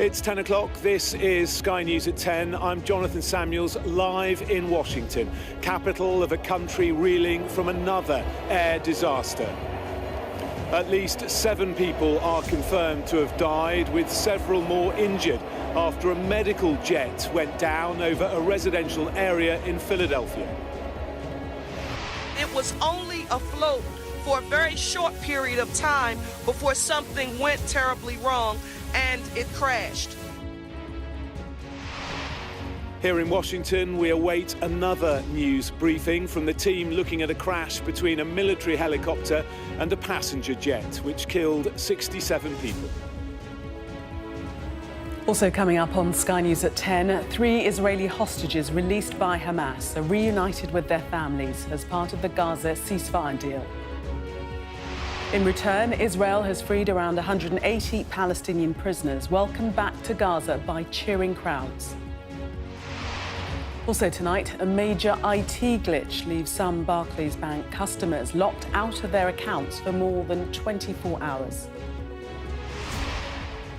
It's 10 o'clock. This is Sky News at 10. I'm Jonathan Samuels, live in Washington, capital of a country reeling from another air disaster. At least 7 people are confirmed to have died, with several more injured after a medical jet went down over a residential area in Philadelphia. It was only afloat for a very short period of time before something went terribly wrong and it crashed. Here in Washington, we await another news briefing from the team looking at a crash between a military helicopter and a passenger jet, which killed 67 people. Also coming up on Sky News at 10, 3 Israeli hostages released by Hamas are reunited with their families as part of the Gaza ceasefire deal. In return, Israel has freed around 180 Palestinian prisoners, welcomed back to Gaza by cheering crowds. Also tonight, a major IT glitch leaves some Barclays Bank customers locked out of their accounts for more than 24 hours.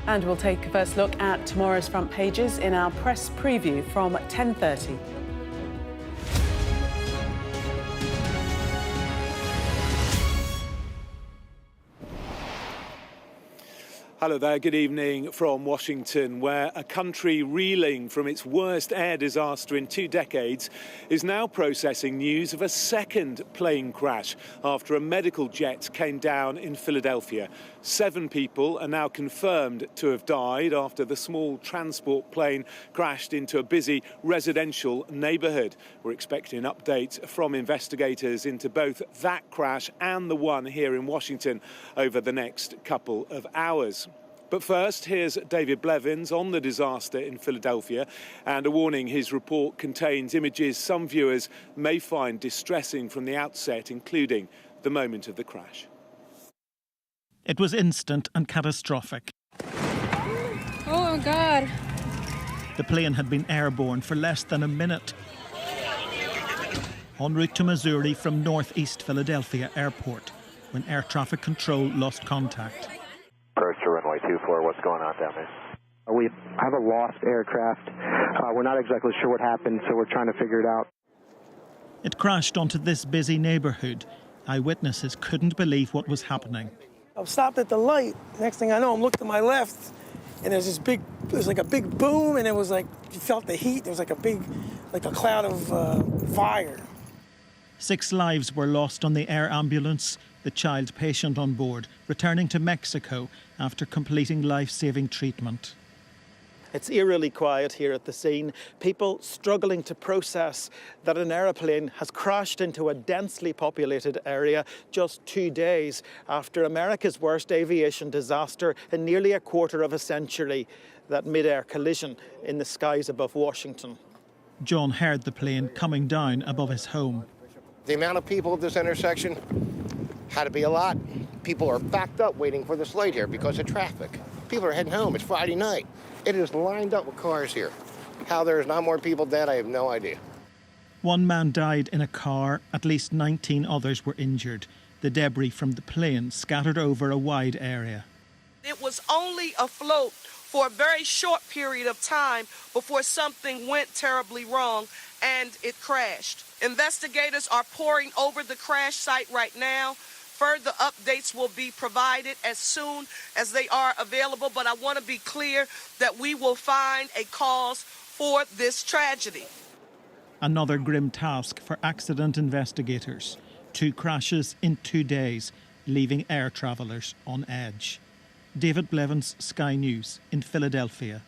And we'll take a first look at tomorrow's front pages in our press preview from 10:30. Hello there, good evening from Washington, where a country reeling from its worst air disaster in 2 decades is now processing news of a second plane crash after a medical jet came down in Philadelphia. 7 people are now confirmed to have died after the small transport plane crashed into a busy residential neighborhood. We're expecting an update from investigators into both that crash and the one here in Washington over the next couple of hours. But first, here's David Blevins on the disaster in Philadelphia, and a warning: his report contains images some viewers may find distressing from the outset, including the moment of the crash. It was instant and catastrophic. Oh, God. The plane had been airborne for less than a minute, en route to Missouri from northeast Philadelphia Airport, when air traffic control lost contact. Approach to runway 24, what's going on down there? We have a lost aircraft. We're not exactly sure what happened, so we're trying to figure it out. It crashed onto this busy neighborhood. Eyewitnesses couldn't believe what was happening. I stopped at the light. Next thing I know, I'm looking to my left, and there's this big, it was like a big boom, and it was like, you felt the heat. There was like a big, like a cloud of fire. 6 lives were lost on the air ambulance, the child patient on board, returning to Mexico after completing life-saving treatment. It's eerily quiet here at the scene. People struggling to process that an aeroplane has crashed into a densely populated area just 2 days after America's worst aviation disaster in nearly a quarter of a century, that mid-air collision in the skies above Washington. John heard the plane coming down above his home. The amount of people at this intersection had to be a lot. People are backed up waiting for this light here because of traffic. People are heading home. It's Friday night. It is lined up with cars here. How there's not more people dead, I have no idea. 1 man died in a car. At least 19 others were injured. The debris from the plane scattered over a wide area. It was only afloat for a very short period of time before something went terribly wrong and it crashed. Investigators are poring over the crash site right now. Further updates will be provided as soon as they are available, but I want to be clear that we will find a cause for this tragedy. Another grim task for accident investigators. 2 crashes in 2 days, leaving air travellers on edge. David Blevins, Sky News in Philadelphia.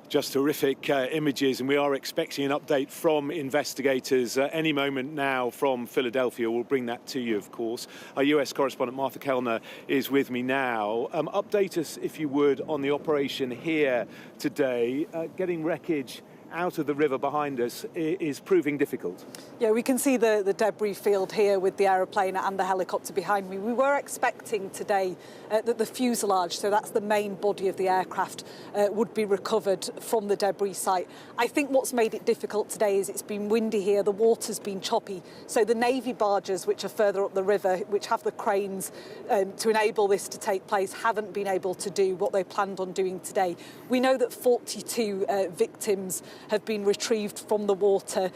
Just horrific images, and we are expecting an update from investigators any moment now from Philadelphia. We'll bring that to you, of course. Our US correspondent Martha Kellner is with me now. Update us, if you would, on the operation here today, getting wreckage out of the river behind us is proving difficult. Yeah, we can see the debris field here with the aeroplane and the helicopter behind me. We were expecting today that the fuselage, so that's the main body of the aircraft, would be recovered from the debris site. I think what's made it difficult today is it's been windy here, the water's been choppy, so the Navy barges, which are further up the river, which have the cranes to enable this to take place, haven't been able to do what they planned on doing today. We know that 42 victims have been retrieved from the water.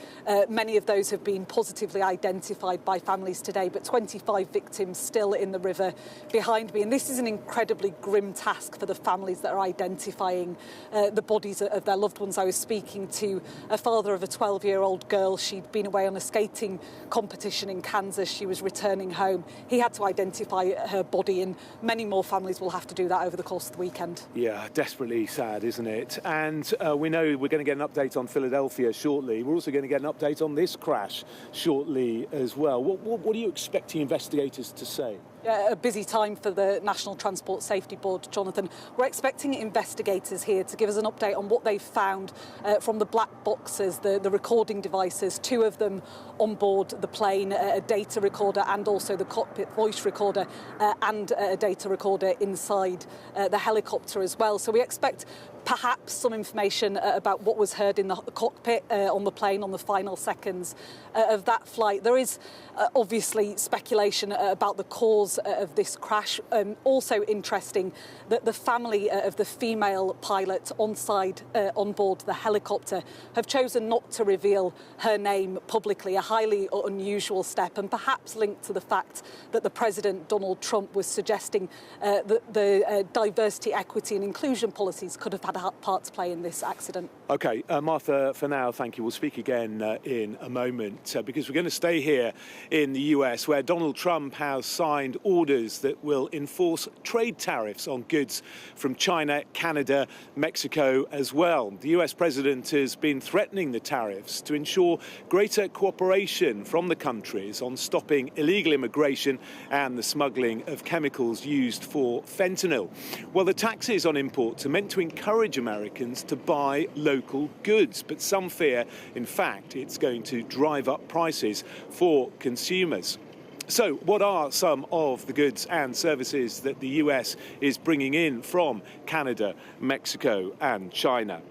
Many of those have been positively identified by families today, but 25 victims still in the river behind me. And this is an incredibly grim task for the families that are identifying the bodies of their loved ones. I was speaking to a father of a 12-year-old girl. She'd been away on a skating competition in Kansas. She was returning home. He had to identify her body, and many more families will have to do that over the course of the weekend. Yeah, desperately sad, isn't it? And we know we're going to get an update on Philadelphia shortly. We're also going to get an update on this crash shortly as well. What are you expecting investigators to say? A busy time for the National Transport Safety Board, Jonathan. We're expecting investigators here to give us an update on what they've found from the black boxes, the recording devices, 2 of them on board the plane, a data recorder and also the cockpit voice recorder and a data recorder inside the helicopter as well. So we expect perhaps some information about what was heard in the cockpit on the plane on the final seconds of that flight. There is obviously speculation about the cause of this crash. Also interesting that the family of the female pilot on board the helicopter have chosen not to reveal her name publicly, a highly unusual step, and perhaps linked to the fact that the President, Donald Trump, was suggesting that the diversity, equity and inclusion policies could have had a part to play in this accident. OK, Martha, for now, thank you. We'll speak again in a moment because we're going to stay here in the US, where Donald Trump has signed orders that will enforce trade tariffs on goods from China, Canada, Mexico as well. The US president has been threatening the tariffs to ensure greater cooperation from the countries on stopping illegal immigration and the smuggling of chemicals used for fentanyl. Well, the taxes on imports are meant to encourage Americans to buy local goods, but some fear, in fact, it's going to drive up prices for consumers. So what are some of the goods and services that the US is bringing in from Canada, Mexico and China?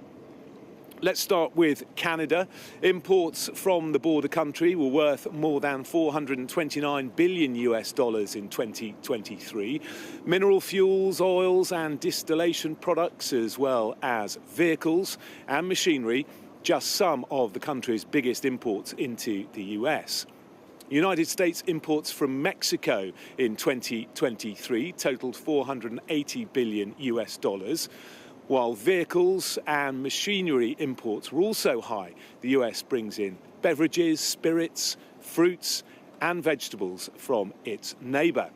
Let's start with Canada. Imports from the border country were worth more than $429 billion in 2023. Mineral fuels, oils and distillation products, as well as vehicles and machinery, just some of the country's biggest imports into the US. United States imports from Mexico in 2023 totaled $480 billion, while vehicles and machinery imports were also high. The US brings in beverages, spirits, fruits and vegetables from its neighbour.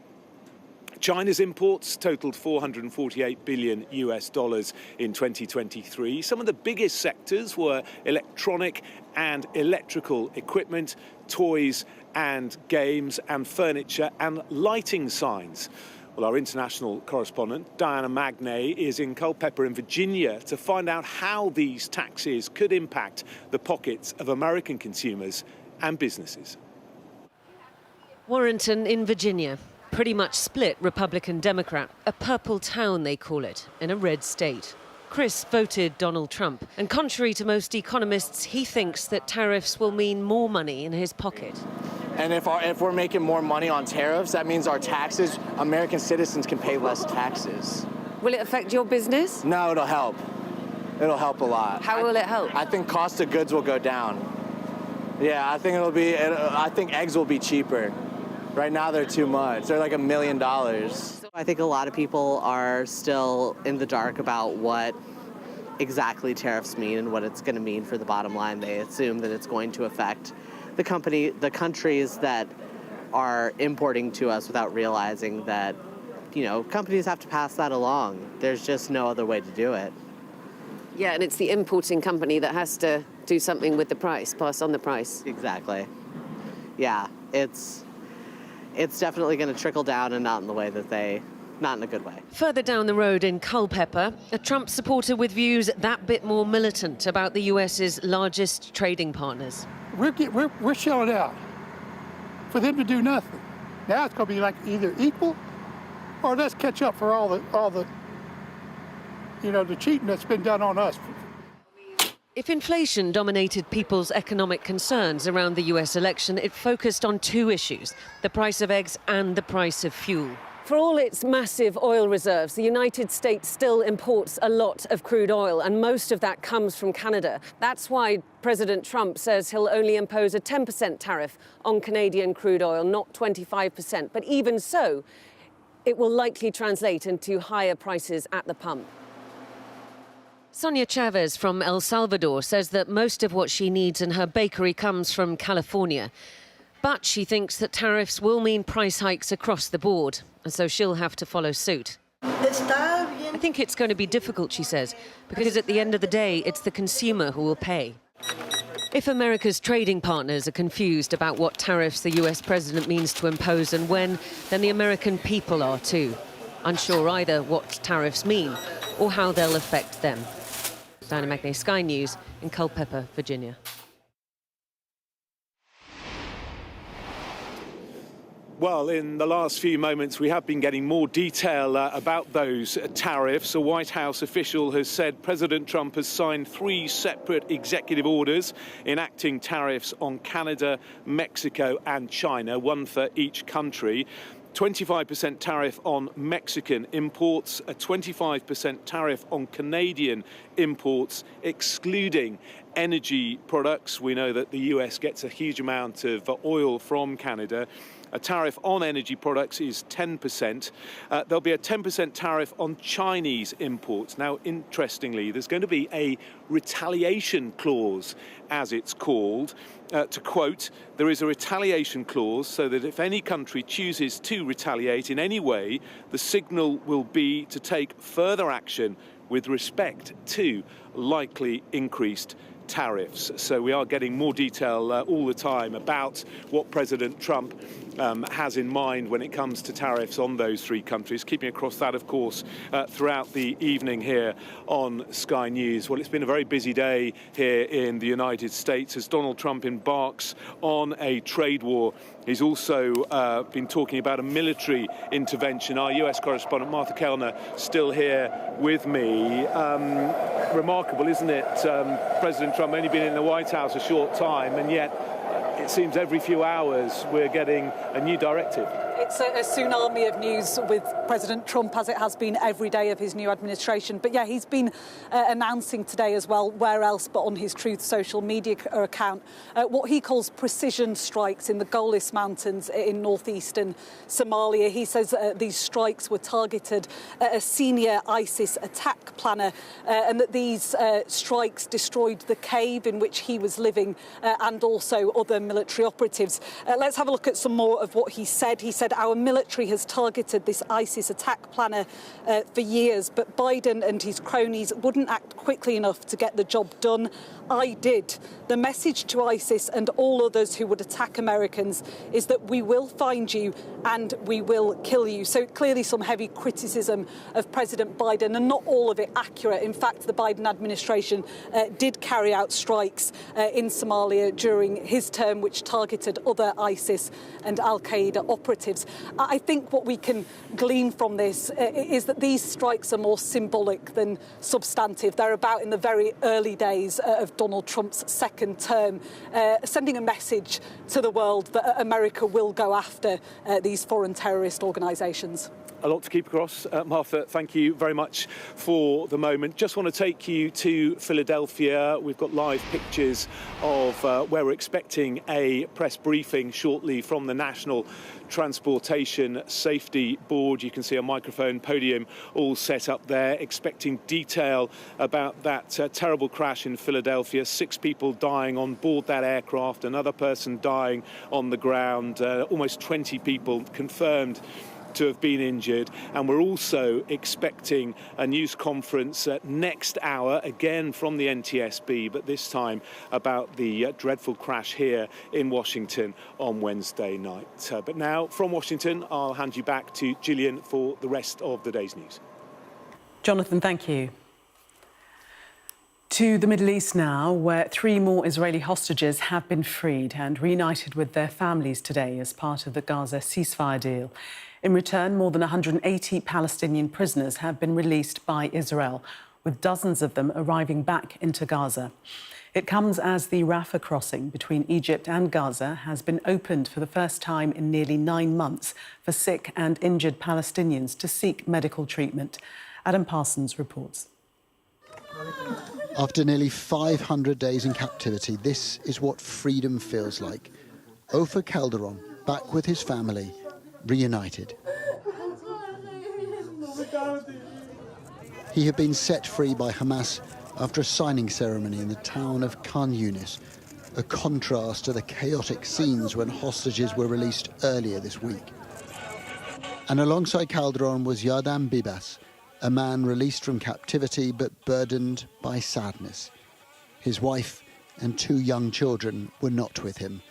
China's imports totaled $448 billion in 2023. Some of the biggest sectors were electronic and electrical equipment, toys and games and furniture and lighting signs. Well, our international correspondent, Diana Magnay, is in Culpeper in Virginia to find out how these taxes could impact the pockets of American consumers and businesses. Warrenton in Virginia, pretty much split Republican-Democrat, a purple town they call it, in a red state. Chris voted Donald Trump, and contrary to most economists, he thinks that tariffs will mean more money in his pocket. And if we're making more money on tariffs, that means our taxes, American citizens can pay less taxes. Will it affect your business? No, it'll help. It'll help a lot. How will it help? I think cost of goods will go down. Yeah, I think I think eggs will be cheaper. Right now they're too much. They're like $1 million. I think a lot of people are still in the dark about what exactly tariffs mean and what it's going to mean for the bottom line. They assume that it's going to affect the countries that are importing to us without realizing that, companies have to pass that along. There's just no other way to do it. Yeah, and it's the importing company that has to do something with the price, pass on the price. Exactly. Yeah, it's definitely going to trickle down and not in the way that they not in a good way. Further down the road in Culpeper, a Trump supporter with views that bit more militant about the US's largest trading partners. We're shelling out for them to do nothing. Now it's going to be like either equal or let's catch up for all the the cheating that's been done on us. If inflation dominated people's economic concerns around the US election, it focused on two issues: the price of eggs and the price of fuel. For all its massive oil reserves, the United States still imports a lot of crude oil, and most of that comes from Canada. That's why President Trump says he'll only impose a 10% tariff on Canadian crude oil, not 25%. But even so, it will likely translate into higher prices at the pump. Sonia Chavez from El Salvador says that most of what she needs in her bakery comes from California. But she thinks that tariffs will mean price hikes across the board, and so she'll have to follow suit. I think it's going to be difficult, she says, because at the end of the day, it's the consumer who will pay. If America's trading partners are confused about what tariffs the US president means to impose and when, then the American people are too. Unsure either what tariffs mean or how they'll affect them. Diana Magnay, Sky News in Culpeper, Virginia. Well, in the last few moments, we have been getting more detail about those tariffs. A White House official has said President Trump has signed 3 separate executive orders enacting tariffs on Canada, Mexico and China, one for each country. 25% tariff on Mexican imports, a 25% tariff on Canadian imports, excluding energy products. We know that the US gets a huge amount of oil from Canada. A tariff on energy products is 10%. There'll be a 10% tariff on Chinese imports. Now, interestingly, there's going to be a retaliation clause, as it's called. To quote, there is a retaliation clause so that if any country chooses to retaliate in any way, the signal will be to take further action with respect to likely increased tariffs. So we are getting more detail all the time about what President Trump has in mind when it comes to tariffs on those 3 countries. Keeping across that, of course, throughout the evening here on Sky News. Well, it's been a very busy day here in the United States as Donald Trump embarks on a trade war. He's also been talking about a military intervention. Our US correspondent, Martha Kellner, still here with me. Remarkable, isn't it? President Trump only been in the White House a short time, and yet it seems every few hours we're getting a new directive. It's a tsunami of news with President Trump, as it has been every day of his new administration. But yeah, he's been announcing today as well, where else but on his Truth social media account, what he calls precision strikes in the Golis Mountains in northeastern Somalia. He says these strikes were targeted at a senior ISIS attack planner and that these strikes destroyed the cave in which he was living and also other military operatives. Let's have a look at some more of what he said. He said, our military has targeted this ISIS attack planner for years, but Biden and his cronies wouldn't act quickly enough to get the job done. I did. The message to ISIS and all others who would attack Americans is that we will find you and we will kill you. So clearly some heavy criticism of President Biden, and not all of it accurate. In fact, the Biden administration did carry out strikes in Somalia during his term, which targeted other ISIS and al-Qaeda operatives. I think what we can glean from this is that these strikes are more symbolic than substantive. They're about in the very early days of Donald Trump's second term, sending a message to the world that America will go after these foreign terrorist organisations. A lot to keep across. Martha, thank you very much for the moment. Just want to take you to Philadelphia. We've got live pictures of where we're expecting a press briefing shortly from the National Transportation Safety Board. You can see a microphone podium all set up there, expecting detail about that terrible crash in Philadelphia. 6 people dying on board that aircraft, another person dying on the ground, almost 20 people confirmed to have been injured. And we're also expecting a news conference next hour, again from the NTSB, but this time about the dreadful crash here in Washington on Wednesday night. But now, from Washington, I'll hand you back to Gillian for the rest of the day's news. Jonathan, thank you. To the Middle East now, where 3 more Israeli hostages have been freed and reunited with their families today as part of the Gaza ceasefire deal. In return, more than 180 Palestinian prisoners have been released by Israel, with dozens of them arriving back into Gaza. It comes as the Rafah crossing between Egypt and Gaza has been opened for the first time in nearly 9 months for sick and injured Palestinians to seek medical treatment. Adam Parsons reports. After nearly 500 days in captivity, this is what freedom feels like. Ofer Calderon, back with his family, reunited. He had been set free by Hamas after a signing ceremony in the town of Khan Yunis, a contrast to the chaotic scenes when hostages were released earlier this week. And alongside Calderon was Yardam Bibas, a man released from captivity but burdened by sadness. His wife and 2 young children were not with him.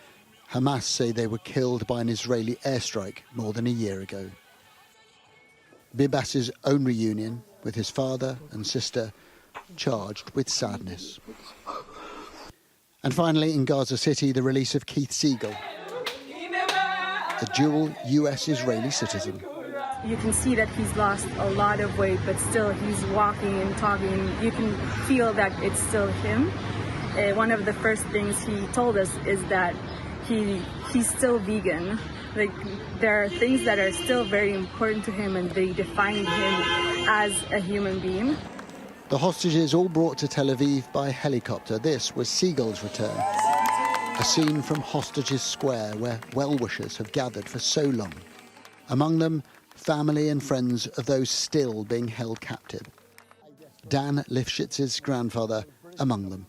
Hamas say they were killed by an Israeli airstrike more than a year ago. Bibas's own reunion with his father and sister, charged with sadness. And finally, in Gaza City, the release of Keith Siegel, a dual US-Israeli citizen. You can see that he's lost a lot of weight, but still he's walking and talking. You can feel that it's still him. One of the first things he told us is that he's still vegan. Like, there are things that are still very important to him, and they define him as a human being. The hostages all brought to Tel Aviv by helicopter. This was Siegel's return. A scene from Hostages Square where well-wishers have gathered for so long. Among them, family and friends of those still being held captive. Dan Lifshitz's grandfather among them.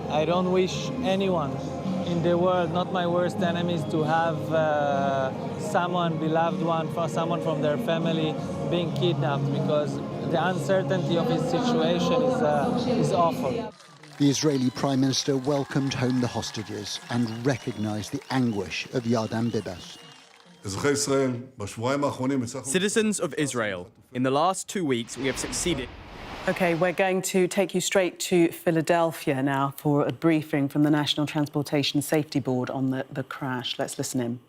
I don't wish anyone in the world, not my worst enemies, to have someone, beloved one, someone from their family being kidnapped, because the uncertainty of his situation is awful. The Israeli Prime Minister welcomed home the hostages and recognised the anguish of Yardam Bibas. Citizens of Israel, in the last 2 weeks we have succeeded. OK, we're going to take you straight to Philadelphia now for a briefing from the National Transportation Safety Board on the crash. Let's listen in.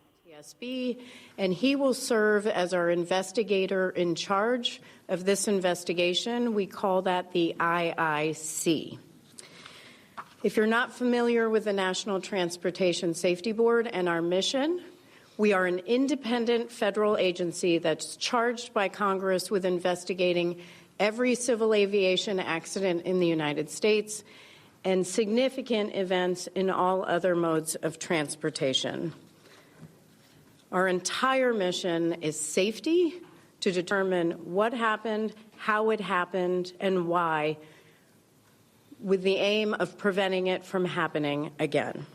NTSB, and he will serve as our investigator in charge of this investigation. We call that the IIC. If you're not familiar with the National Transportation Safety Board and our mission, we are an independent federal agency that's charged by Congress with investigating every civil aviation accident in the United States and significant events in all other modes of transportation. Our entire mission is safety, to determine what happened, how it happened, and why, with the aim of preventing it from happening again.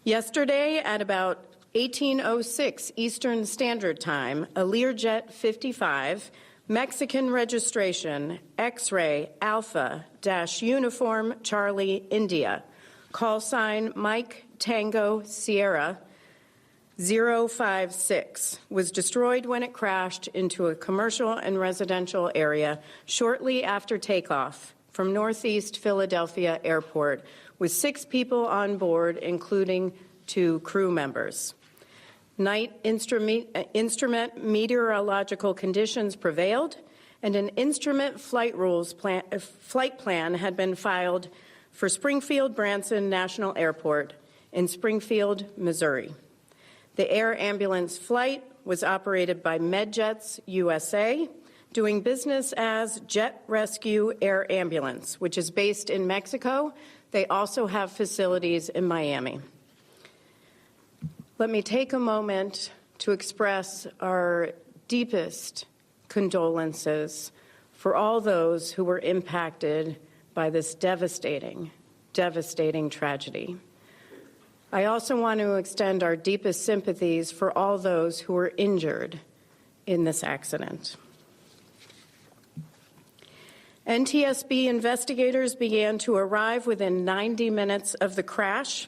Yesterday, at about 18:06 Eastern Standard Time, a Learjet 55, Mexican registration, X-ray Alpha-Uniform Charlie India, call sign Mike Tango Sierra 056, was destroyed when it crashed into a commercial and residential area shortly after takeoff from Northeast Philadelphia Airport, with 6 people on board, including 2 crew members. Night instrument meteorological conditions prevailed, and an instrument flight plan had been filed for Springfield Branson National Airport in Springfield, Missouri. The air ambulance flight was operated by MedJets USA, doing business as Jet Rescue Air Ambulance, which is based in Mexico. They also have facilities in Miami. Let me take a moment to express our deepest condolences for all those who were impacted by this devastating tragedy. I also want to extend our deepest sympathies for all those who were injured in this accident. NTSB investigators began to arrive within 90 minutes of the crash,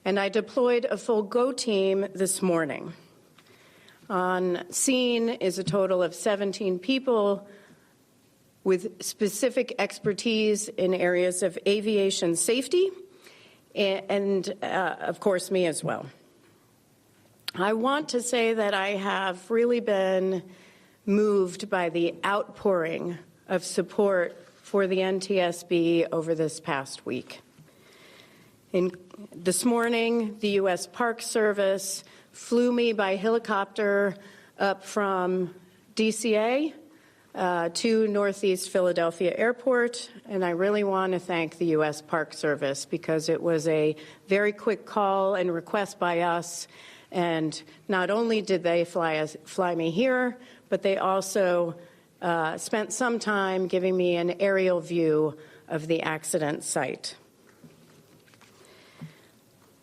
and I deployed a full GO team this morning. On scene is a total of 17 people with specific expertise in areas of aviation safety and of course, me as well. I want to say that I have really been moved by the outpouring of support for the NTSB over this past week. This morning, the U.S. Park Service flew me by helicopter up from DCA to Northeast Philadelphia Airport, and I really want to thank the U.S. Park Service because it was a very quick call and request by us, and not only did they fly me here, but they also spent some time giving me an aerial view of the accident site.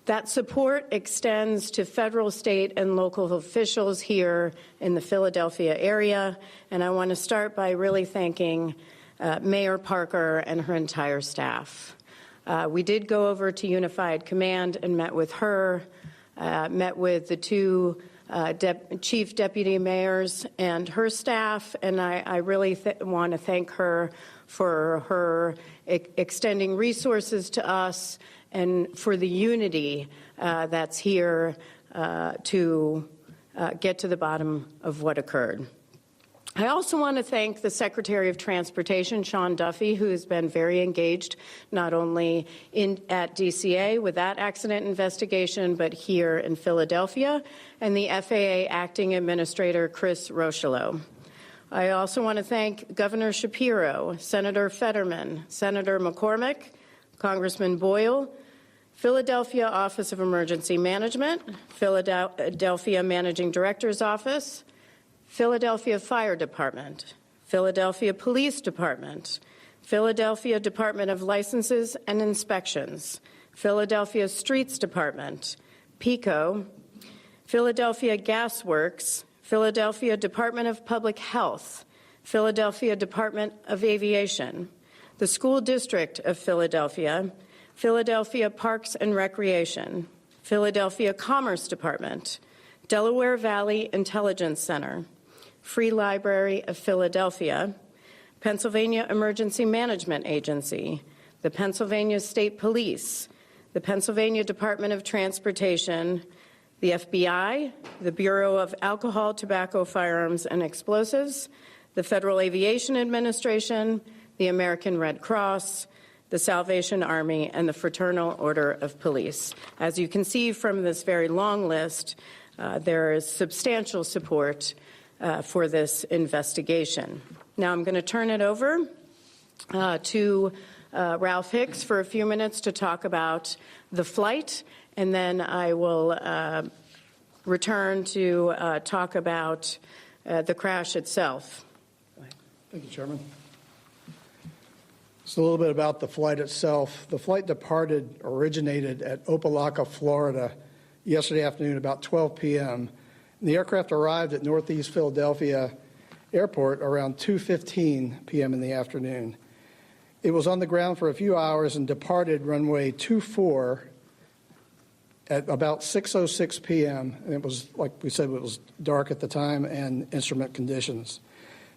That support extends to federal, state, and local officials here in the Philadelphia area, and I want to start by really thanking Mayor Parker and her entire staff. We did go over to Unified Command and met with her, met with the two chief deputy mayors and her staff, and I really want to thank her for her extending resources to us and for the unity that's here to get to the bottom of what occurred. I also want to thank the Secretary of Transportation, Sean Duffy, who has been very engaged not only at DCA with that accident investigation, but here in Philadelphia, and the FAA Acting Administrator, Chris Rocheleau. I also want to thank Governor Shapiro, Senator Fetterman, Senator McCormick, Congressman Boyle, Philadelphia Office of Emergency Management, Philadelphia Managing Director's Office, Philadelphia Fire Department, Philadelphia Police Department, Philadelphia Department of Licenses and Inspections, Philadelphia Streets Department, PICO, Philadelphia Gas Works, Philadelphia Department of Public Health, Philadelphia Department of Aviation, the School District of Philadelphia, Philadelphia Parks and Recreation, Philadelphia Commerce Department, Delaware Valley Intelligence Center, Free Library of Philadelphia, Pennsylvania Emergency Management Agency, the Pennsylvania State Police, the Pennsylvania Department of Transportation, the FBI, the Bureau of Alcohol, Tobacco, Firearms, and Explosives, the Federal Aviation Administration, the American Red Cross, the Salvation Army, and the Fraternal Order of Police. As you can see from this very long list, there is substantial support for this investigation. Now I'm going to turn it over to Ralph Hicks for a few minutes to talk about the flight, and then I will return to talk about the crash itself. Thank you, Chairman. So a little bit about the flight itself. The flight originated at Opelika, Florida, yesterday afternoon about 12 p.m. And the aircraft arrived at Northeast Philadelphia Airport around 2:15 p.m. in the afternoon. It was on the ground for a few hours and departed runway 24 at about 6:06 p.m. And it was, like we said, it was dark at the time and instrument conditions.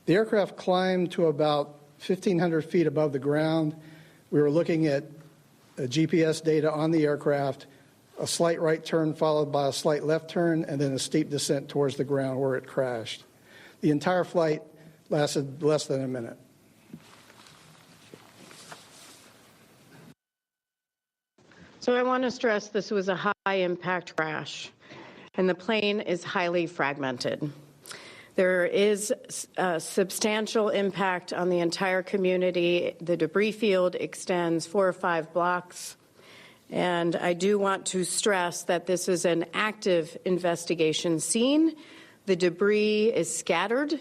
The aircraft climbed to about 1,500 feet above the ground. We were looking at GPS data on the aircraft, a slight right turn followed by a slight left turn, and then a steep descent towards the ground where it crashed. The entire flight lasted less than a minute. So I want to stress this was a high-impact crash, and the plane is highly fragmented. There is a substantial impact on the entire community. The debris field extends 4 or 5 blocks. And I do want to stress that this is an active investigation scene. The debris is scattered.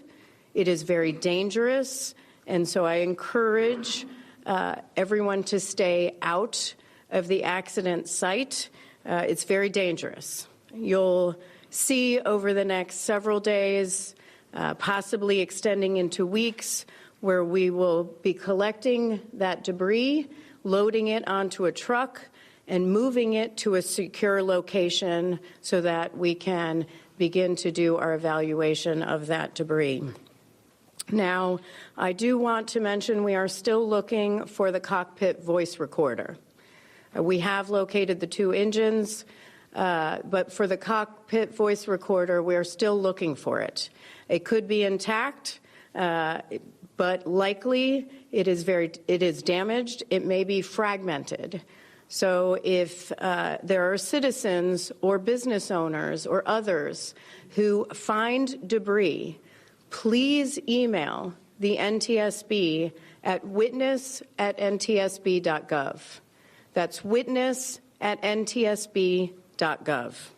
It is very dangerous. And so I encourage everyone to stay out of the accident site. It's very dangerous. You'll see over the next several days possibly extending into weeks, where we will be collecting that debris, loading it onto a truck, and moving it to a secure location so that we can begin to do our evaluation of that debris. Now, I do want to mention we are still looking for the cockpit voice recorder. We have located the 2 engines, but for the cockpit voice recorder, we are still looking for it. It could be intact, but likely it is damaged. It may be fragmented. So if there are citizens or business owners or others who find debris, please email the NTSB at witness@ntsb.gov. That's witness@ntsb.gov.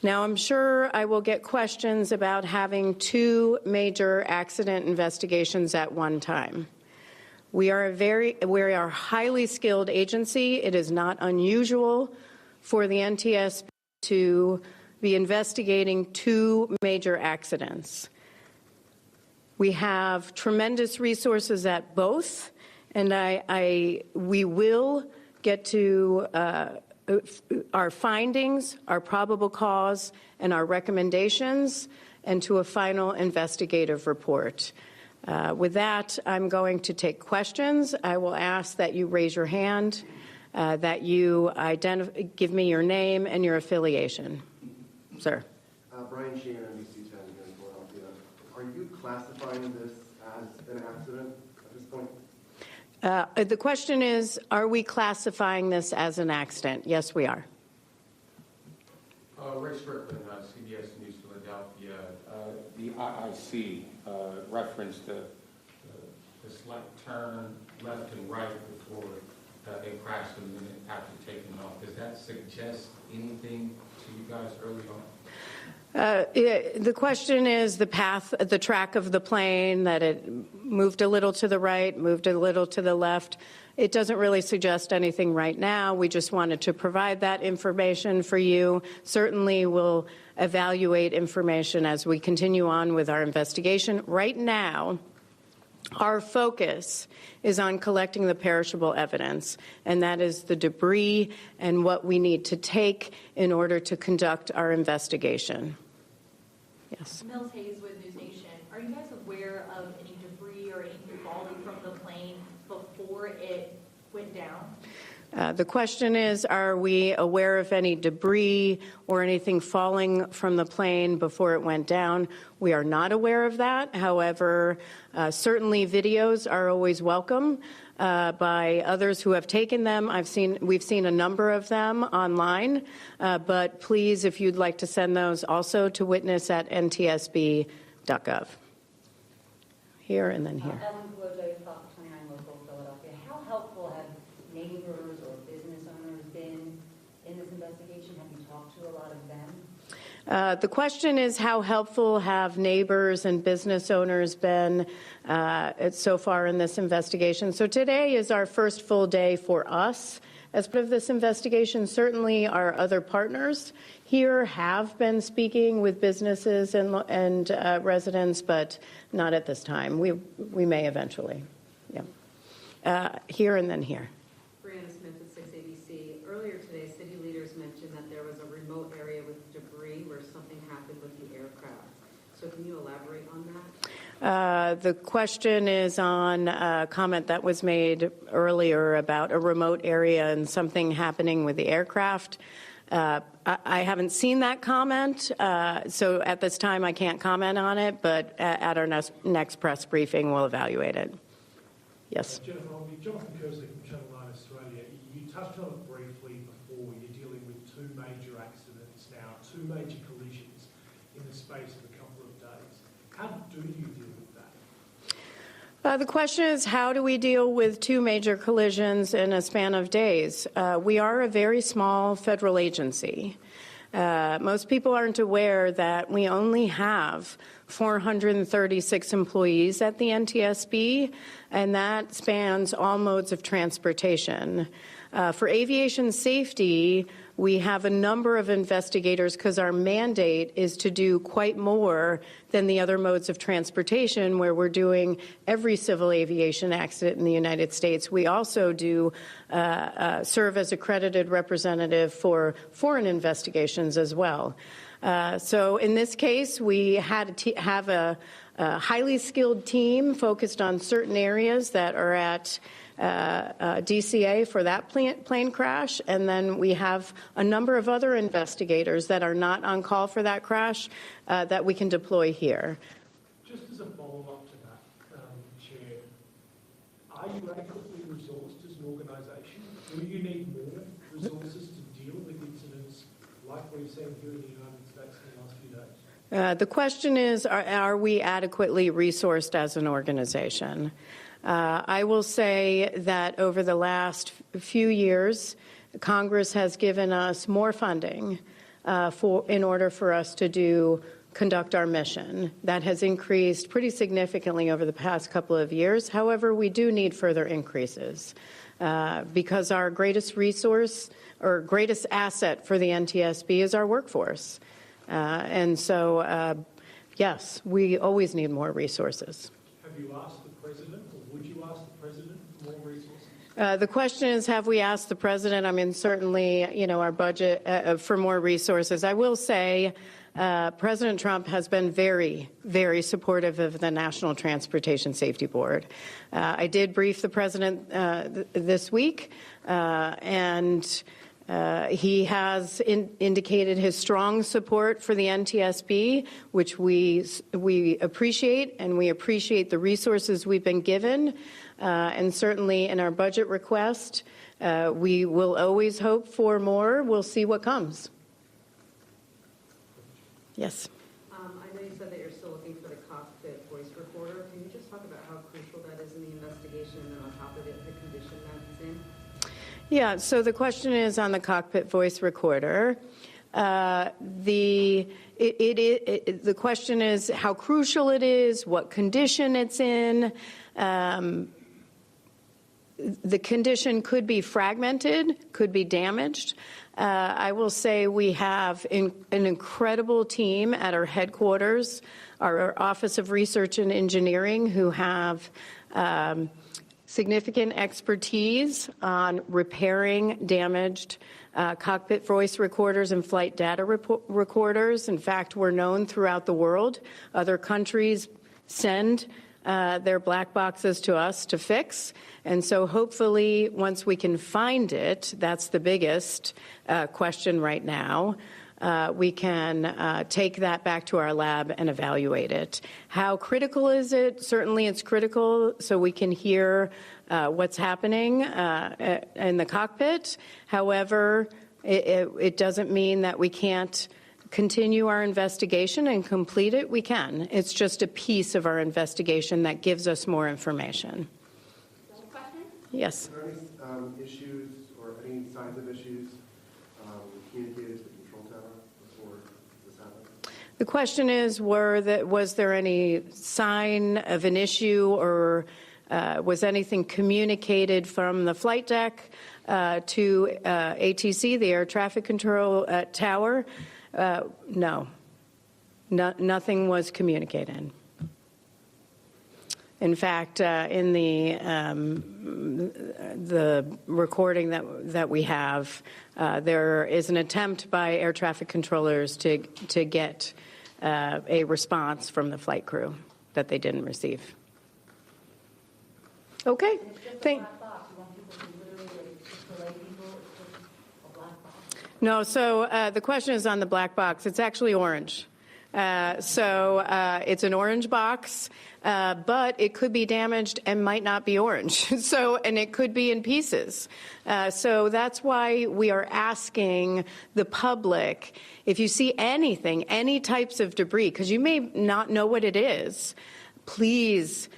Now, I'm sure I will get questions about having 2 major accident investigations at one time. We are a highly skilled agency. It is not unusual for the NTSB to be investigating 2 major accidents. We have tremendous resources at both, and we will get to our findings, our probable cause, and our recommendations, and to a final investigative report. With that, I'm going to take questions. I will ask that you raise your hand, that you give me your name and your affiliation. Sir. Brian Sheehan, NBC 10 here in Philadelphia. Are you classifying this as an accident at this point? The question is, are we classifying this as an accident? Yes, we are. Ray Strickland, CBS News Philadelphia. The IIC referenced the slight turn left and right before they crashed a minute after taking off. Does that suggest anything to you guys early on? The question is the path, the track of the plane, that it moved a little to the right, moved a little to the left. It doesn't really suggest anything right now. We just wanted to provide that information for you. Certainly we'll evaluate information as we continue on with our investigation. Right now, our focus is on collecting the perishable evidence, and that is the debris and what we need to take in order to conduct our investigation. Yes. Mills Hayes with News Nation. Are you guys aware of any debris or anything falling from the plane before it went down? The question is, are we aware of any debris or anything falling from the plane before it went down? We are not aware of that. However, certainly videos are always welcome by others who have taken them. We've seen a number of them online, but please, if you'd like to send those also to witness@ntsb.gov. Here and then here. Ellen Guojo, Fox 29 Local, Philadelphia. How helpful have neighbors or business owners been in this investigation? Have you talked to a lot of them? The question is, how helpful have neighbors and business owners been so far in this investigation? So today is our first full day for us as part of this investigation. Certainly our other partners here have been speaking with businesses and residents, but not at this time. We may eventually. Yeah. Here and then here. Brianna Smith with 6 ABC. Earlier today, city leaders mentioned that there was a remote area with debris where something happened with the aircraft. So can you elaborate on that? The question is on a comment that was made earlier about a remote area and something happening with the aircraft. I haven't seen that comment, so at this time I can't comment on it, but at our next press briefing we'll evaluate it. Yes. Jennifer, Jonathan Kersley from Channel 9 Australia. You touched on it briefly before. You're dealing with 2 major accidents now, 2 major collisions in the space of a couple of days. How do you deal with that? The question is, how do we deal with 2 major collisions in a span of days? We are a very small federal agency. Most people aren't aware that we only have 436 employees at the NTSB, and that spans all modes of transportation. For aviation safety, we have a number of investigators because our mandate is to do quite more than the other modes of transportation where we're doing every civil aviation accident in the United States. We also do serve as accredited representative for foreign investigations as well. So in this case, we had have a highly skilled team focused on certain areas that are at DCA for that plane crash, and then we have a number of other investigators that are not on call for that crash that we can deploy here. Just as a follow-up to that, Chair, are you adequately resourced as an organisation? Do you need more resources to deal with incidents like we've seen here in the United States in the last few days? The question is, are we adequately resourced as an organization? I will say that over the last few years, Congress has given us more funding in order for us to conduct our mission. That has increased pretty significantly over the past couple of years. However, we do need further increases because our greatest resource or greatest asset for the NTSB is our workforce. And so, yes, we always need more resources. Have you asked the President, or would you ask the President for more resources? The question is, have we asked the President? I mean, certainly, you know, our budget for more resources. I will say President Trump has been very, very supportive of the National Transportation Safety Board. I did brief the President this week, and he has indicated his strong support for the NTSB, which we appreciate, and we appreciate the resources we've been given. And certainly in our budget request, we will always hope for more. We'll see what comes. Yes. I know you said that you're still looking for the cockpit voice recorder. Can you just talk about how crucial that is in the investigation, and then on top of it, the condition that it's in? Yeah, so the question is on the cockpit voice recorder. The question is how crucial it is, what condition it's in. The condition could be fragmented, could be damaged. I will say we have an incredible team at our headquarters, our Office of Research and Engineering, who have significant expertise on repairing damaged cockpit voice recorders and flight data recorders. In fact, we're known throughout the world. Other countries send their black boxes to us to fix. And so hopefully once we can find it, that's the biggest question right now, we can take that back to our lab and evaluate it. How critical is it? Certainly it's critical so we can hear what's happening in the cockpit. However, it doesn't mean that we can't continue our investigation and complete it. We can. It's just a piece of our investigation that gives us more information. Yes. Are there any issues or any signs of issues communicated to the control tower before this happened? The question is, was there any sign of an issue or was anything communicated from the flight deck to ATC, the air traffic control tower? No. Nothing was communicated. In fact, in the recording that we have, there is an attempt by air traffic controllers to get a response from the flight crew that they didn't receive. Okay. No, so the question is on the black box. It's actually orange. So it's an orange box, but it could be damaged and might not be orange. And it could be in pieces. So that's why we are asking the public, if you see anything, any types of debris, because you may not know what it is, please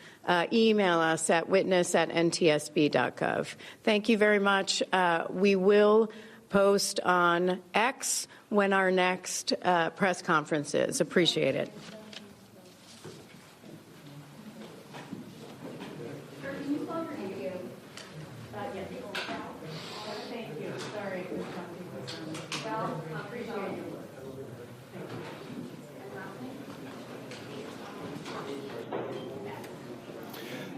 email us at witness@ntsb.gov. Thank you very much. We will post on X when our next press conference is. Appreciate it. Sir, can you spell your name again? Yes. Thank you. Sorry.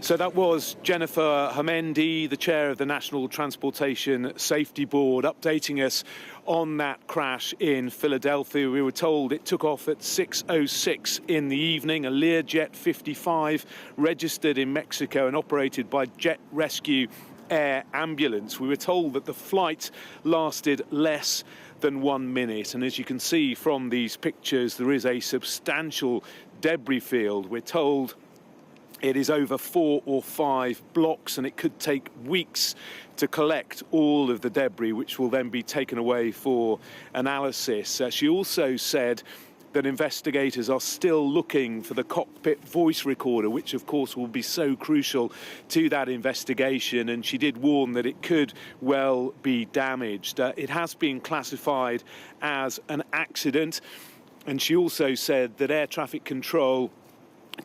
So that was Jennifer Homendi, the chair of the National Transportation Safety Board, updating us on that crash in Philadelphia. We were told it took off at 6:06 in the evening, a Learjet 55 registered in Mexico and operated by Jet Rescue Air Ambulance. We were told that the flight lasted less than 1 minute. And as you can see from these pictures, there is a substantial debris field. We're told it is over 4 or 5 blocks, and it could take weeks to collect all of the debris, which will then be taken away for analysis. She also said that investigators are still looking for the cockpit voice recorder, which of course will be so crucial to that investigation, and she did warn that it could well be damaged. It has been classified as an accident, and she also said that air traffic control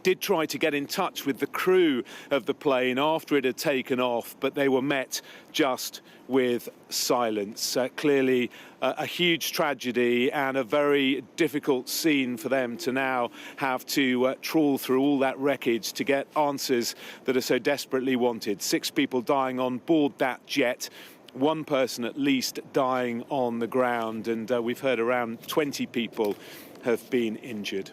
did try to get in touch with the crew of the plane after it had taken off, but they were met just with silence. Clearly a huge tragedy and a very difficult scene for them to now have to trawl through all that wreckage to get answers that are so desperately wanted. 6 people dying on board that jet, 1 person at least dying on the ground, and we've heard around 20 people have been injured.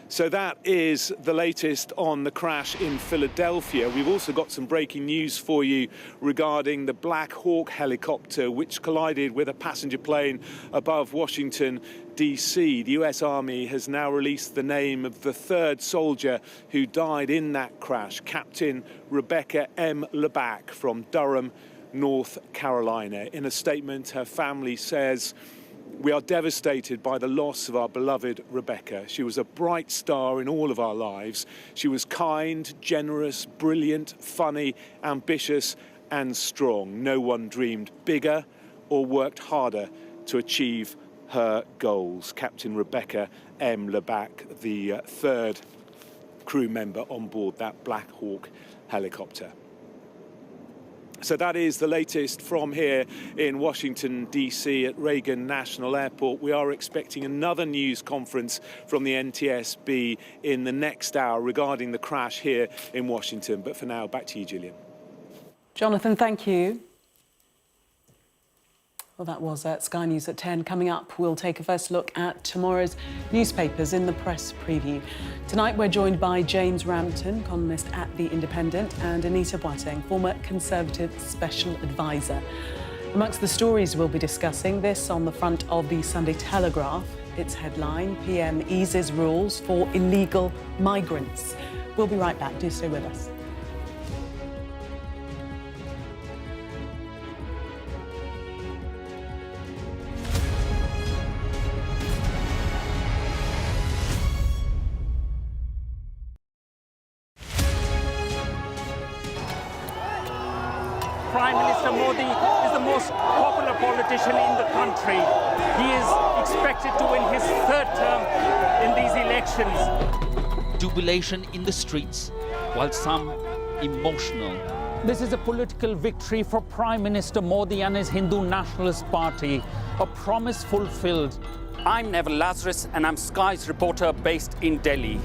So that is the latest on the crash in Philadelphia. We've also got some breaking news for you regarding the Black Hawk helicopter, which collided with a passenger plane above Washington, D.C. The US Army has now released the name of the 3rd soldier who died in that crash, Captain Rebecca M. Leback from Durham, North Carolina. In a statement, her family says, "We are devastated by the loss of our beloved Rebecca. She was a bright star in all of our lives. She was kind, generous, brilliant, funny, ambitious, and strong. No one dreamed bigger or worked harder to achieve her goals." Captain Rebecca M. Leback, the 3rd crew member on board that Black Hawk helicopter. So that is the latest from here in Washington, D.C. at Reagan National Airport. We are expecting another news conference from the NTSB in the next hour regarding the crash here in Washington. But for now, back to you, Gillian. Jonathan, thank you. Well, that was Sky News at 10. Coming up, we'll take a first look at tomorrow's newspapers in the press preview. Tonight, we're joined by James Rampton, columnist at The Independent, and Anita Boateng, former Conservative Special Advisor. Amongst the stories we'll be discussing, this on the front of the Sunday Telegraph. Its headline, PM eases rules for illegal migrants. We'll be right back. Do stay with us. Prime Minister Modi is the most popular politician in the country. He is expected to win his 3rd term in these elections. Jubilation in the streets, while some emotional. This is a political victory for Prime Minister Modi and his Hindu Nationalist Party, a promise fulfilled. I'm Neville Lazarus, and I'm Sky's reporter based in Delhi.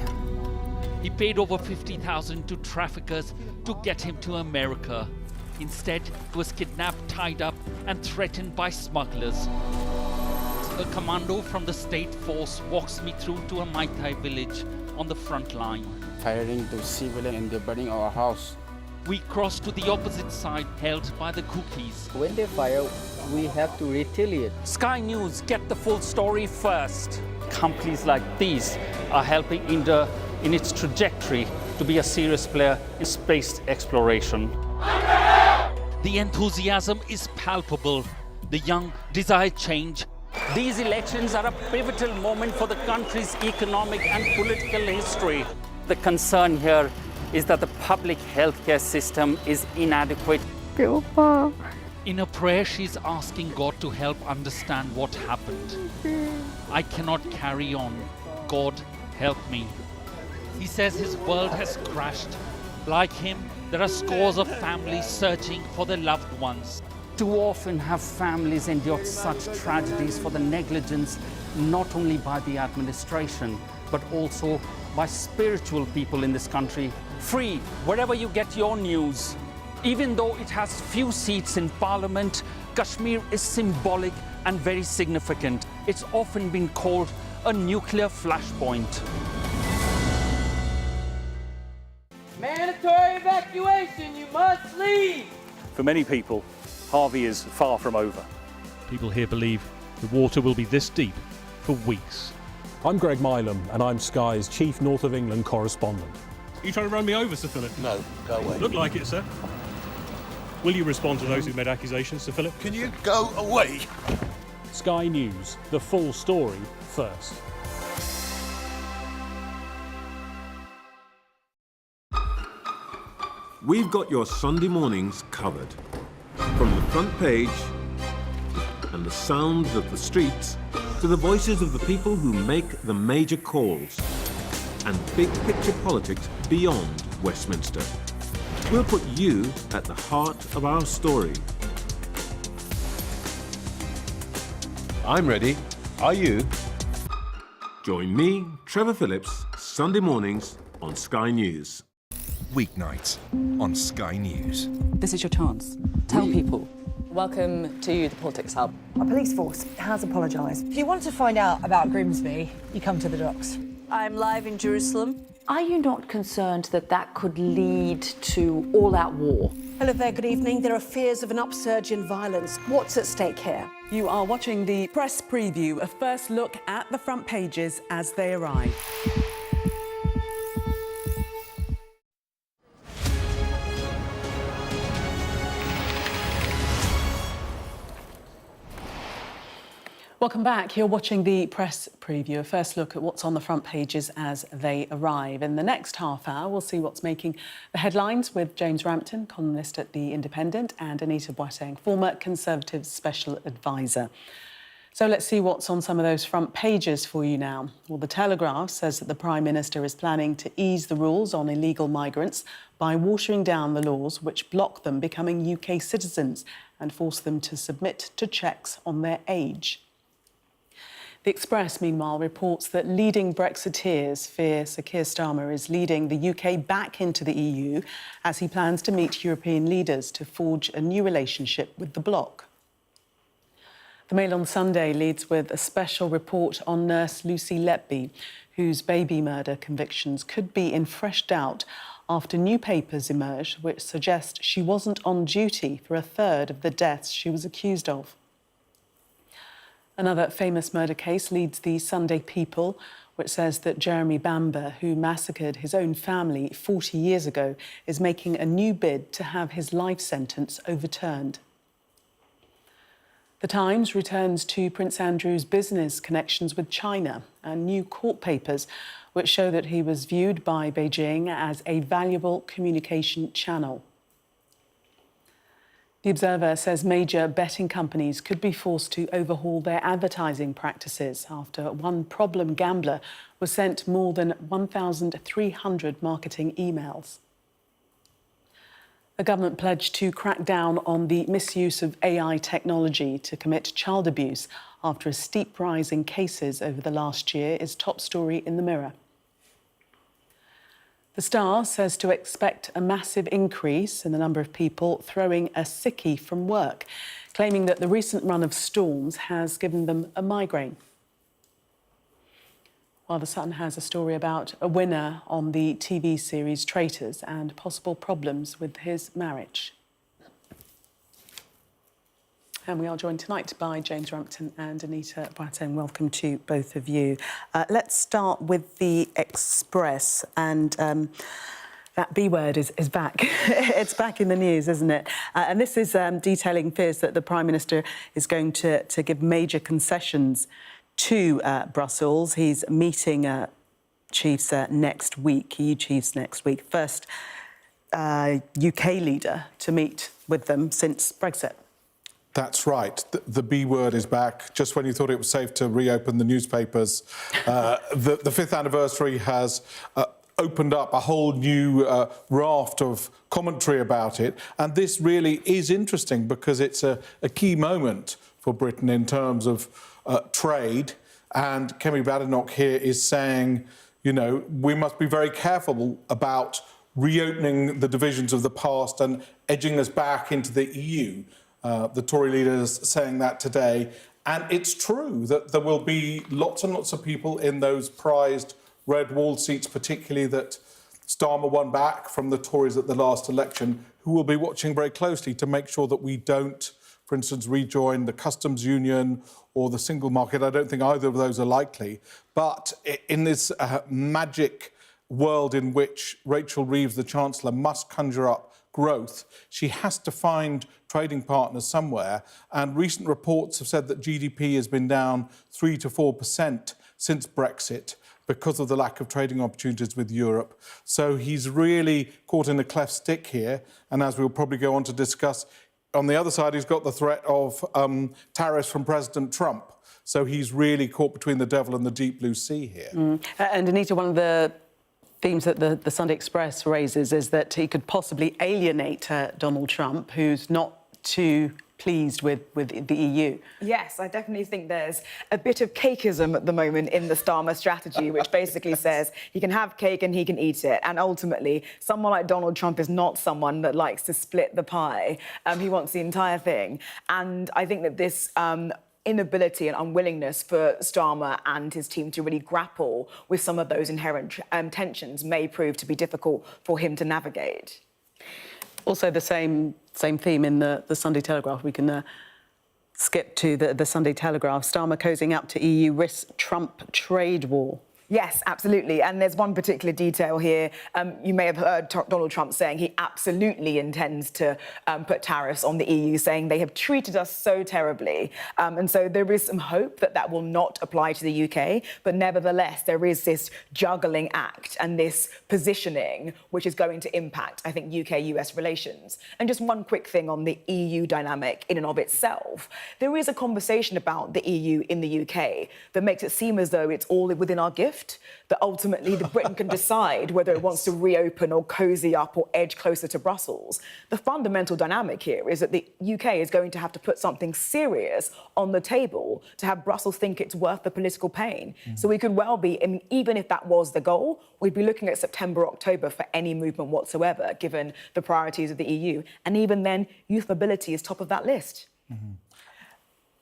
He paid over $50,000 to traffickers to get him to America. Instead, he was kidnapped, tied up, and threatened by smugglers. A commando from the state force walks me through to a Mai Tai village on the front line. Firing to civilians and they're burning our house. We cross to the opposite side, held by the cookies. When they fire, we have to retaliate. Sky News, get the full story first. Companies like these are helping India in its trajectory to be a serious player in space exploration. The enthusiasm is palpable. The young desire change. These elections are a pivotal moment for the country's economic and political history. The concern here is that the public healthcare system is inadequate. In a prayer, she's asking God to help understand what happened. I cannot carry on. God, help me. He says his world has crashed. Like him, there are scores of families searching for their loved ones. Too often have families endured such tragedies for the negligence not only by the administration, but also by spiritual people in this country. Free, wherever you get your news. Even though it has few seats in Parliament, Kashmir is symbolic and very significant. It's often been called a nuclear flashpoint. Mandatory evacuation, you must leave! For many people, Harvey is far from over. People here believe the water will be this deep for weeks. I'm Greg Milam, and I'm Sky's Chief North of England correspondent. Are you trying to run me over, Sir Philip? No, go away. Look like it, sir. Will you respond to those who made accusations, Sir Philip? Can you go away? Sky News, the full story first. We've got your Sunday mornings covered. From the front page and the sounds of the streets to the voices of the people who make the major calls and big picture politics beyond Westminster. We'll put you at the heart of our story. I'm ready. Are you? Join me, Trevor Phillips, Sunday mornings on Sky News. Weeknights on Sky News. This is your chance. Tell people. Welcome to the Politics Hub. Our police force has apologised. If you want to find out about Grimsby, you come to the docks. I'm live in Jerusalem. Are you not concerned that that could lead to all-out war? Hello there, good evening. There are fears of an upsurge in violence. What's at stake here? You are watching the press preview, a first look at the front pages as they arrive. Welcome back. You're watching the press preview, a first look at what's on the front pages as they arrive. In the next half hour, we'll see what's making the headlines with James Rampton, columnist at The Independent, and Anita Boateng, former Conservative Special Advisor. So let's see what's on some of those front pages for you now. Well, The Telegraph says that the Prime Minister is planning to ease the rules on illegal migrants by watering down the laws which block them becoming UK citizens and force them to submit to checks on their age. The Express, meanwhile, reports that leading Brexiteers fear Sir Keir Starmer is leading the UK back into the EU as he plans to meet European leaders to forge a new relationship with the bloc. The Mail on Sunday leads with a special report on nurse Lucy Letby, whose baby murder convictions could be in fresh doubt after new papers emerged which suggest she wasn't on duty for a third of the deaths she was accused of. Another famous murder case leads the Sunday People, which says that Jeremy Bamber, who massacred his own family 40 years ago, is making a new bid to have his life sentence overturned. The Times returns to Prince Andrew's business connections with China and new court papers which show that he was viewed by Beijing as a valuable communication channel. The Observer says major betting companies could be forced to overhaul their advertising practices after one problem gambler was sent more than 1,300 marketing emails. A government pledge to crack down on the misuse of AI technology to commit child abuse after a steep rise in cases over the last year is top story in the Mirror. The Star says to expect a massive increase in the number of people throwing a sickie from work, claiming that the recent run of storms has given them a migraine. While The Sun has a story about a winner on the TV series Traitors and possible problems with his marriage. And we are joined tonight by James Rampton and Anita Boateng. Welcome to both of you. Let's start with the Express. And that B word is back. It's back in the news, isn't it? And this is detailing fears that the Prime Minister is going to give major concessions to Brussels. He's meeting chiefs next week, EU chiefs next week. First UK leader to meet with them since Brexit. That's right. The B word is back. Just when you thought it was safe to reopen the newspapers, the fifth anniversary has opened up a whole new raft of commentary about it. And this really is interesting because it's a key moment for Britain in terms of trade. And Kemi Badenoch here is saying, you know, we must be very careful about reopening the divisions of the past and edging us back into the EU. The Tory leader is saying that today. And it's true that there will be lots and lots of people in those prized red wall seats, particularly that Starmer won back from the Tories at the last election, who will be watching very closely to make sure that we don't, for instance, rejoin the customs union or the single market. I don't think either of those are likely. But in this magic world in which Rachel Reeves, the Chancellor, must conjure up growth, she has to find trading partners somewhere. And recent reports have said that GDP has been down 3 to 4% since Brexit because of the lack of trading opportunities with Europe. So he's really caught in a cleft stick here. And as we'll probably go on to discuss, on the other side, he's got the threat of tariffs from President Trump. So he's really caught between the devil and the deep blue sea here. And Anita, one of the themes that the Sunday Express raises is that he could possibly alienate Donald Trump, who's not too pleased with the EU. Yes, I definitely think there's a bit of cakeism at the moment in the Starmer strategy, which basically says he can have cake and he can eat it. And ultimately, someone like Donald Trump is not someone that likes to split the pie. He wants the entire thing. And I think that this inability and unwillingness for Starmer and his team to really grapple with some of those inherent tensions may prove to be difficult for him to navigate. Also, the same theme in the Sunday Telegraph. We can skip to the Sunday Telegraph. Starmer cozying up to EU risks Trump trade war. Yes, absolutely. And there's one particular detail here. You may have heard Donald Trump saying he absolutely intends to put tariffs on the EU, saying they have treated us so terribly. And so there is some hope that that will not apply to the UK. But nevertheless, there is this juggling act and this positioning which is going to impact, I think, UK-US relations. And just one quick thing on the EU dynamic in and of itself. There is a conversation about the EU in the UK that makes it seem as though it's all within our gift, that ultimately Britain can decide whether it wants to reopen or cosy up or edge closer to Brussels. The fundamental dynamic here is that the UK is going to have to put something serious on the table to have Brussels think it's worth the political pain. So we could well be, even if that was the goal, we'd be looking at September, October for any movement whatsoever, given the priorities of the EU. And even then, youth mobility is top of that list.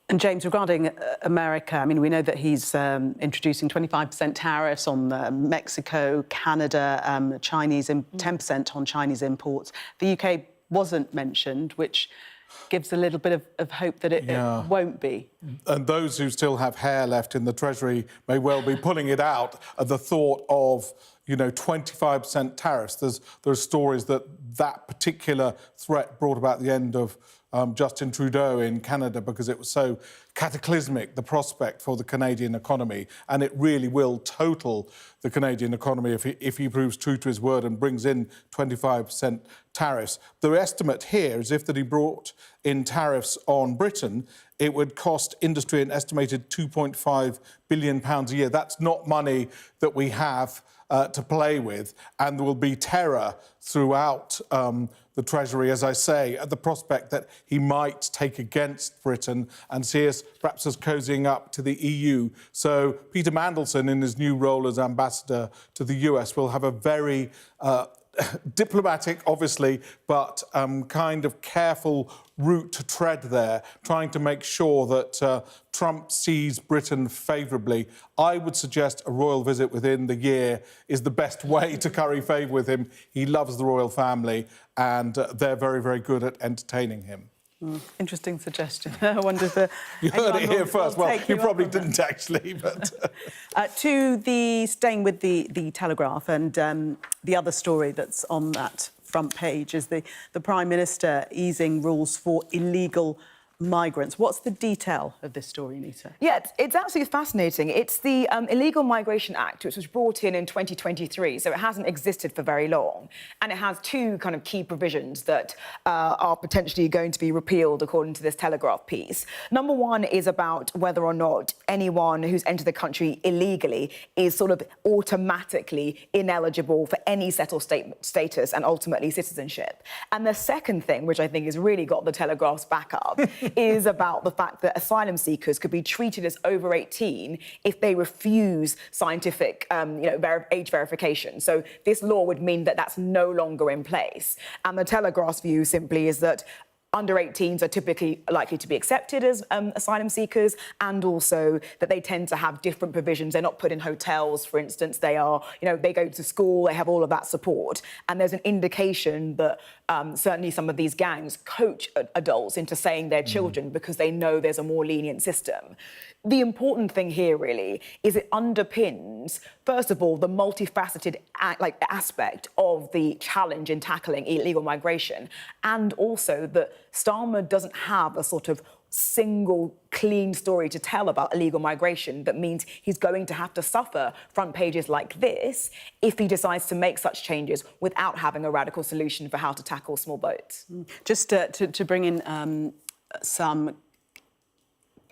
And James, regarding America, I mean, we know that he's introducing 25% tariffs on Mexico, Canada, Chinese, 10% on Chinese imports. The UK wasn't mentioned, which gives a little bit of hope that it won't be. And those who still have hair left in the Treasury may well be pulling it out at the thought of, you know, 25% tariffs. There's stories that particular threat brought about the end of Justin Trudeau in Canada because it was so cataclysmic, the prospect for the Canadian economy, and it really will total the Canadian economy if he proves true to his word and brings in 25% tariffs. The estimate here is if that he brought in tariffs on Britain, it would cost industry an estimated £2.5 billion a year. That's not money that we have to play with, and there will be terror throughout the Treasury, as I say, at the prospect that he might take against Britain and see us perhaps as cozying up to the EU. So Peter Mandelson, in his new role as ambassador to the US, will have a very diplomatic, obviously, but kind of careful route to tread there, trying to make sure that Trump sees Britain favourably. I would suggest a royal visit within the year is the best way to curry favour with him. He loves the royal family, and they're very, very good at entertaining him. Interesting suggestion. I wonder if you heard it here first. Well, you probably didn't actually, but staying with the Telegraph, and the other story that's on that front page is the Prime Minister easing rules for illegal migrants. What's the detail of this story, Anita? Yeah, it's absolutely fascinating. It's the Illegal Migration Act, which was brought in 2023, so it hasn't existed for very long. And it has two kind of key provisions that are potentially going to be repealed, according to this Telegraph piece. Number one is about whether or not anyone who's entered the country illegally is sort of automatically ineligible for any settled status and ultimately citizenship. And the second thing, which I think has really got the Telegraph's back up, is about the fact that asylum seekers could be treated as over 18 if they refuse scientific, age verification. So this law would mean that that's no longer in place. And the Telegraph's view simply is that under 18s are typically likely to be accepted as asylum seekers, and also that they tend to have different provisions. They're not put in hotels, for instance. They are, they go to school, they have all of that support. And there's an indication that certainly some of these gangs coach adults into saying they're children because they know there's a more lenient system. The important thing here, really, is it underpins, first of all, the multifaceted aspect of the challenge in tackling illegal migration, and also that Starmer doesn't have a sort of single clean story to tell about illegal migration. That means he's going to have to suffer front pages like this if he decides to make such changes without having a radical solution for how to tackle small boats. Just to bring in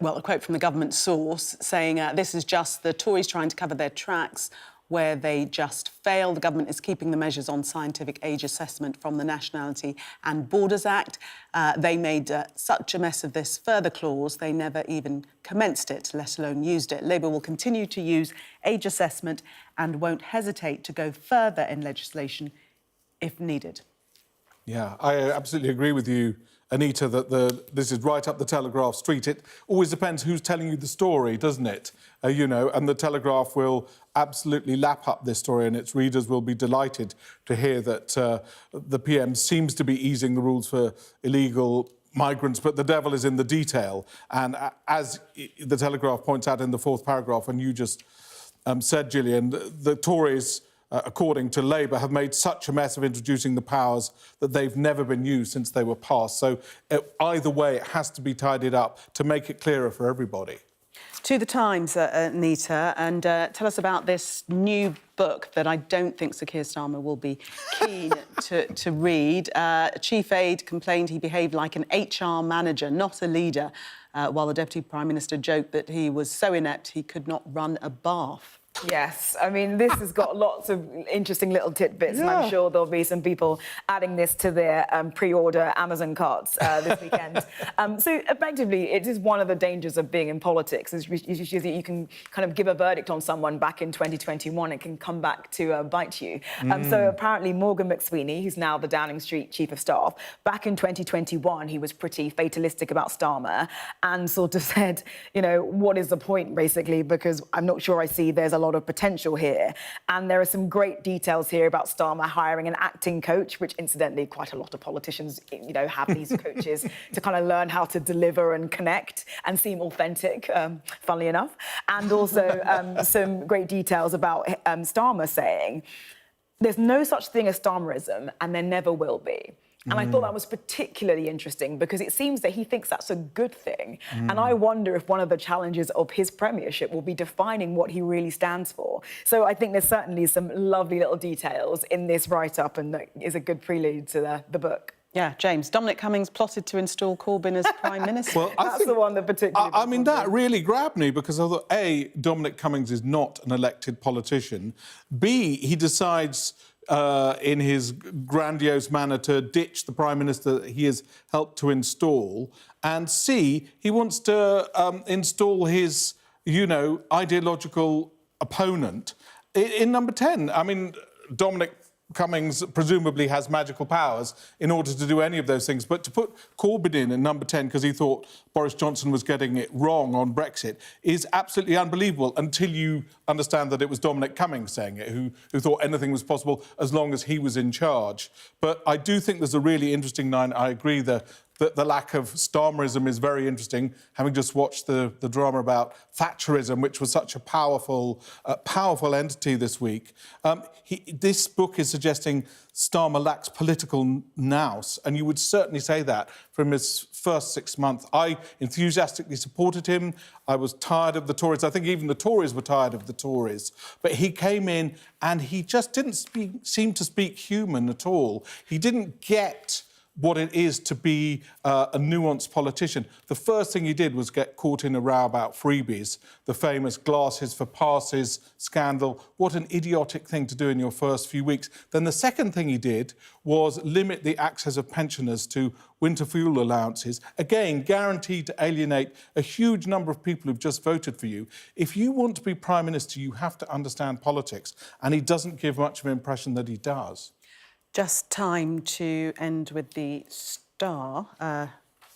a quote from the government source saying this is just the Tories trying to cover their tracks where they just fail. The government is keeping the measures on scientific age assessment from the Nationality and Borders Act. They made such a mess of this further clause, they never even commenced it, let alone used it. Labour will continue to use age assessment and won't hesitate to go further in legislation if needed. Yeah, I absolutely agree with you, Anita, that this is right up the Telegraph street. It always depends who's telling you the story, doesn't it? And the Telegraph will absolutely lap up this story, and its readers will be delighted to hear that the PM seems to be easing the rules for illegal migrants, but the devil is in the detail. And as the Telegraph points out in the fourth paragraph, and you just said, Gillian, the Tories, according to Labour, have made such a mess of introducing the powers that they've never been used since they were passed. So either way, it has to be tidied up to make it clearer for everybody. To the Times, Anita, and tell us about this new book that I don't think Sir Keir Starmer will be keen to read. Chief Aide complained he behaved like an HR manager, not a leader, while the Deputy Prime Minister joked that he was so inept he could not run a bath. Yes, I mean, this has got lots of interesting little tidbits, and I'm sure there'll be some people adding this to their pre-order Amazon carts this weekend. So, effectively, it is one of the dangers of being in politics, is you can kind of give a verdict on someone back in 2021, it can come back to bite you. So, apparently, Morgan McSweeney, who's now the Downing Street Chief of Staff, back in 2021, he was pretty fatalistic about Starmer and sort of said, what is the point, basically, because I'm not sure I see there's a lot of potential here. And there are some great details here about Starmer hiring an acting coach, which incidentally quite a lot of politicians, have these coaches to kind of learn how to deliver and connect and seem authentic, funnily enough. And also some great details about Starmer saying, there's no such thing as Starmerism and there never will be. And I thought that was particularly interesting because it seems that he thinks that's a good thing. And I wonder if one of the challenges of his premiership will be defining what he really stands for. So I think there's certainly some lovely little details in this write-up, and that is a good prelude to the book. Yeah, James, Dominic Cummings plotted to install Corbyn as Prime Minister. Well, that's the one that particularly... I mean, that really grabbed me because I thought, A, Dominic Cummings is not an elected politician. B, he decides... in his grandiose manner to ditch the Prime Minister that he has helped to install. And C, he wants to install his, ideological opponent in number 10. I mean, Dominic Cummings presumably has magical powers in order to do any of those things. But to put Corbyn in number 10 because he thought Boris Johnson was getting it wrong on Brexit is absolutely unbelievable until you understand that it was Dominic Cummings saying it, who thought anything was possible as long as he was in charge. But I do think there's a really interesting line. I agree, the that the lack of Starmerism is very interesting, having just watched the drama about Thatcherism, which was such a powerful entity this week. This book is suggesting Starmer lacks political nous, and you would certainly say that from his first 6 months. I enthusiastically supported him. I was tired of the Tories. I think even the Tories were tired of the Tories. But he came in and he just didn't seem to speak human at all. He didn't get what it is to be a nuanced politician. The first thing he did was get caught in a row about freebies, the famous glasses for passes scandal. What an idiotic thing to do in your first few weeks. Then the second thing he did was limit the access of pensioners to winter fuel allowances, again, guaranteed to alienate a huge number of people who've just voted for you. If you want to be Prime Minister, you have to understand politics, and he doesn't give much of an impression that he does. Just time to end with the star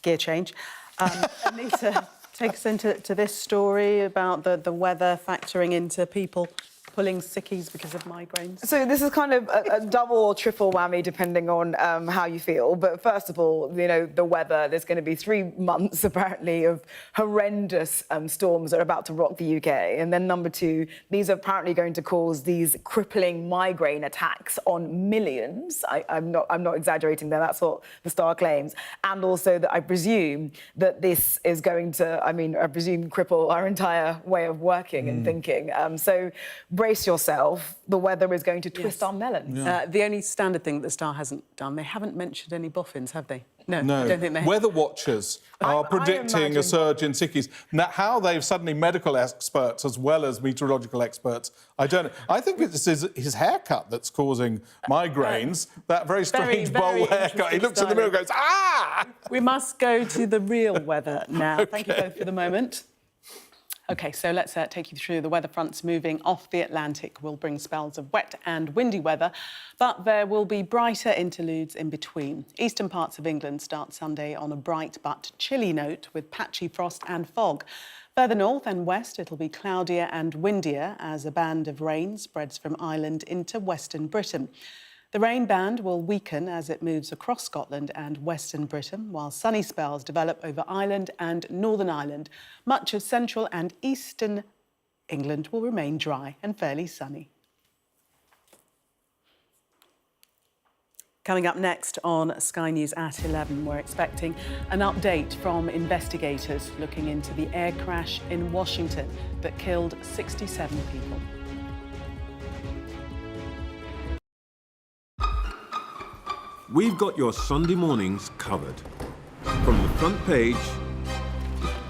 gear change. Anita, take us into this story about the weather factoring into people pulling sickies because of migraines. So this is kind of a double or triple whammy, depending on how you feel. But first of all, you know, the weather. There's going to be 3 months, apparently, of horrendous storms that are about to rock the UK. And then number 2, these are apparently going to cause these crippling migraine attacks on millions. I'm not exaggerating there. That's what the Star claims. And also that I presume that this is going to, I presume, cripple our entire way of working and thinking. So brace yourself, the weather is going to twist our melons. Yeah. The only standard thing that the Star hasn't done, they haven't mentioned any boffins, have they? No, I don't think they have. Weather watchers are predicting a surge in sickies. Now, how they've suddenly medical experts as well as meteorological experts, I don't know. I think it's his haircut that's causing migraines, that very strange bowl haircut. He looks in the mirror and goes, ah! We must go to the real weather now. Okay. Thank you both for the moment. OK, so let's take you through the weather fronts moving off the Atlantic will bring spells of wet and windy weather, but there will be brighter interludes in between. Eastern parts of England start Sunday on a bright but chilly note with patchy frost and fog. Further north and west, it'll be cloudier and windier as a band of rain spreads from Ireland into western Britain. The rain band will weaken as it moves across Scotland and western Britain, while sunny spells develop over Ireland and Northern Ireland. Much of central and eastern England will remain dry and fairly sunny. Coming up next on Sky News at 11, we're expecting an update from investigators looking into the air crash in Washington that killed 67 people. We've got your Sunday mornings covered. From the front page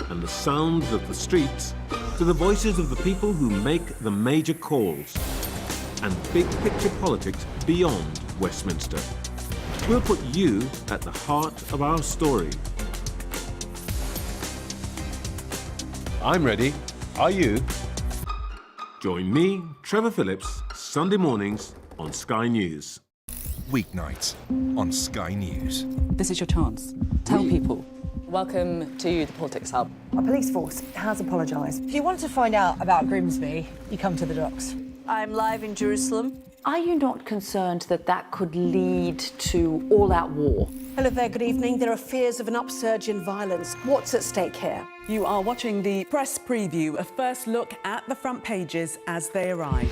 and the sounds of the streets to the voices of the people who make the major calls and big picture politics beyond Westminster. We'll put you at the heart of our story. I'm ready. Are you? Join me, Trevor Phillips, Sunday mornings on Sky News. Weeknights on Sky News. This is your chance. Tell people. Welcome to the Politics Hub. Our police force has apologised. If you want to find out about Grimsby, you come to the docks. I'm live in Jerusalem. Are you not concerned that that could lead to all-out war? Hello there, good evening. There are fears of an upsurge in violence. What's at stake here? You are watching the press preview, a first look at the front pages as they arrive.